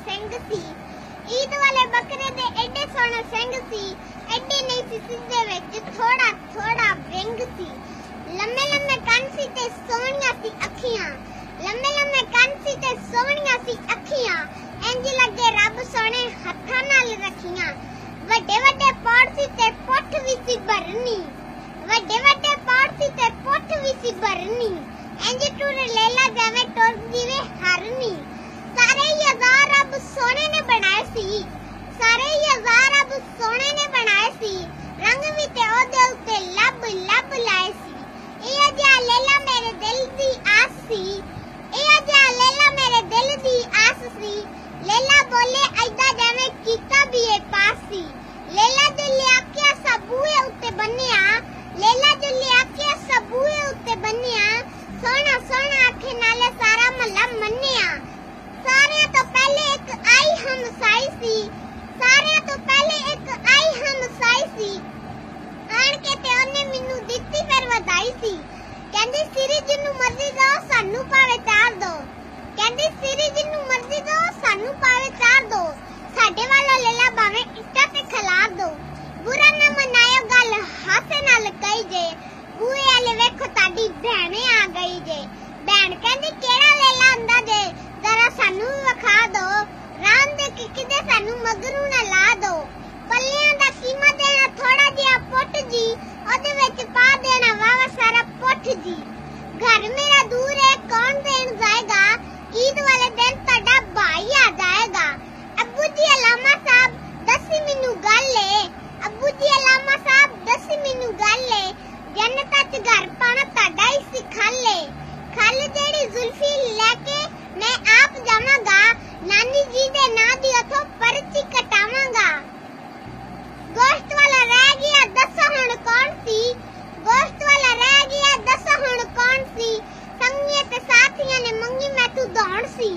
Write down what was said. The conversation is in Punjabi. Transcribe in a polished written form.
ਸਿੰਘ ਸੀ। ਈਦ ਵਾਲੇ ਬੱਕਰੇ ਦੇ ਐਡੇ ਸੋਹਣੇ ਸਿੰਘ ਸੀ, ਐਡੇ ਨਹੀਂ ਸੀ ਸਿੱਧੇ ਵਿੱਚ ਥੋੜਾ ਥੋੜਾ ਵਿੰਗ ਸੀ। ਲੰਮੇ ਲੰਮੇ ਕੰਨ ਸੀ ਤੇ ਸੋਹਣੀਆਂ ਸੀ ਅੱਖੀਆਂ, ਲੰਮੇ ਲੰਮੇ ਕੰਨ ਸੀ ਤੇ ਸੋਹਣੀਆਂ ਸੀ ਅੱਖੀਆਂ। ਇੰਜ ਲੱਗੇ ਰੱਬ ਸੋਹਣੇ ਹੱਥਾਂ ਨਾਲ ਰੱਖੀਆਂ। ਵੱਡੇ ਵੱਡੇ ਪੌੜ ਸੀ ਤੇ ਪੁੱਠ ਵੀ ਸੀ ਭਰਨੀ, ਵੱਡੇ ਵੱਡੇ ਪੌੜ ਸੀ ਤੇ ਪੁੱਠ ਵੀ ਸੀ ਭਰਨੀ। ਇੰਜ ਟੁਰ ਲੇਲਾ ਜਿਵੇਂ ਟੁਰਦੀ ਵੇ ਹਰਨੀ। ਸਾਰੇ ਹੀ ਹਜ਼ਾਰ ਰੱਬ ਸੋਹਣੇ ਨੇ ਬਣਾਏ ਸੀ, ਸਾਰੇ ਹੀ ਹਜ਼ਾਰ ਰੱਬ ਸੋਹਣੇ ਨੇ ਬਣਾਏ ਸੀ। ਰੰਗ ਵੀ ਤੇ ਉਹਦੇ ਉੱਤੇ ਲੱਭ ਲੱਭ ਲਾਏ ਸੀ। ਇਹ ਜਿਹਾ ਲੇਲਾ ਮੇਰੇ ਦਿਲ ਦੀ ਆਸ ਸੀ, ਇਹ ਜਿਹਾ ਲੇਲਾ ਮੇਰੇ ਦਿਲ ਦੀ ਆਸ ਸੀ। ਲੇਲਾ ਬੋਲੇ ਐਦਾਂ ਜਿਵੇਂ ਕੀਤਾ ਵੀ ਇਹ ਪਾਸ ਸੀ। ਲੇਲਾ ਜੋ ਲਿਆ ਕੇ ਸਬੂਏ ਉੱਤੇ ਬੰਨਿਆ, ਲੇਲਾ ਜੋ ਲਿਆ ਕੇ ਸਬੂਏ ਉੱਤੇ ਬੰਨਿਆ। ਸੋਹਣਾ ਸੋਹਣਾ ਆਖੇ ਨਾਲੇ ਸਾਰਾ ਮਹੱਲਾ ਮੰਨਿਆ। ਸਾਰਿਆਂ ਤੋਂ ਪਹਿਲੇ ਇੱਕ ਆਈ ਹਮਸਾਈ ਸੀ, ਸਾਰਿਆਂ ਤੋਂ ਪਹਿਲੇ ਇੱਕ ਆਈ ਹਮਸਾਈ ਸੀ। ਆਣ ਕੇ ਤੇ ਉਹਨੇ ਮੈਨੂੰ ਦਿੱਤੀ ਫਿਰ ਵਧਾਈ ਸੀ। ਕਹਿੰਦੀ ਸਿਰੀ ਜਿੰਨੂੰ ਮਰਜ਼ੀ ਦੋ ਸਾਨੂੰ ਭਾਵੇਂ ਚਾਰ ਦੋ, ਕਹਿੰਦੀ ਸਿਰੀ ਜਿੰਨੂੰ ਮਰਜ਼ੀ ਦੋ ਸਾਨੂੰ ਭਾਵੇਂ ਚਾਰ ਦੋ। ਸਾਡੇ ਵਾਲਾ ਲੇਲਾ ਭਾਵੇਂ ਇੱਟਾਂ ਤੇ ਖਿਲਾਰ ਦੋ। ਬੁਰਾ ਨਾ ਮਨਾਇਓ ਗੱਲ ਹਾਸੇ ਨਾਲ ਕਹੀ ਜੇ, ਬੂਹੇ ਵਾਲੇ ਵੇਖੋ ਤੁਹਾਡੀ ਭੈਣੇ ਆ ਗਈ ਜੇ। ਭੈਣ ਕਹਿੰਦੀ ਕਿਹੜਾ ਲੇਲਾ ਆਂਦਾ ਜੇ ਜ਼ਰਾ ਸਾਨੂੰ ਵੀ ਵਿਖਾ ਦੋ। ਰਾਮ ਦੇ ਕਿੱਦੇ ਸਾਨੂੰ ਮਗਰੂ ਨਾ ਲਾ ਦੋ। ਪੱਲਿਆਂ ਦਾ ਕੀਮਾ ਦੇਣਾ ਥੋੜਾ ਜਿਹਾ ਪੁੱਟ ਜੀ, ਉਹਦੇ ਵਿੱਚ ਪਾ ਦੇਣਾ ਵਾਵਾ ਸਾਰਾ ਪੁੱਠ ਜੀ। ਘਰ ਮੇਰਾ ਦੂਰ ਹੈ ਕੌਣ ਦੇਣ ਜਾਏਗਾ, ਈਦ ਵਾਲੇ ਦਿਨ ਤੁਹਾਡਾ ਭਾਈ ਆ ਜਾਏਗਾ। ਅੱਬੂ ਜੀ ਅਲਾਮਾ ਸਾਹਿਬ ਦੱਸੀ ਮੈਨੂੰ ਗੱਲ ਏ, ਅੱਬੂ ਜੀ ਅਲਾਮਾ ਸਾਹਿਬ ਦੱਸੀ ਮੈਨੂੰ ਗੱਲ ਏ। ਜੰਨਤਾਂ 'ਚ ਘਰ ਪਾਣਾ ਤੁਹਾਡਾ ਹੀ ਸੀ ਖੱਲ ਏ। ਖੱਲ ਜਿਹੜੀ ਜ਼ੁਲਫੀ ਲੈ ਕੇ ਮੈਂ ਆਪ ਜਾਵਾਂਗਾ, ਨਾਨੀ ਜੀ ਦੇ ਨਾਂ ਦੀ ਉਥੋਂ ਪਰਚੀ ਕਟਾਵਾਂਗਾ। ਗੋਸ਼ਤ ਵਾਲਾ ਰਹਿ ਗਿਆ ਦੱਸੋ ਹੁਣ ਕੌਣ ਸੀ, ਗੋਸ਼ਤ ਵਾਲਾ ਰਹਿ ਗਿਆ ਦੱਸੋ ਹੁਣ ਕੌਣ ਸੀ। ਸੰਗੀਆਂ ਤੇ ਸਾਥੀਆਂ ਨੇ ਮੰਗੀ ਮੈਂ ਤੂੰ ਦੌਣ ਸੀ।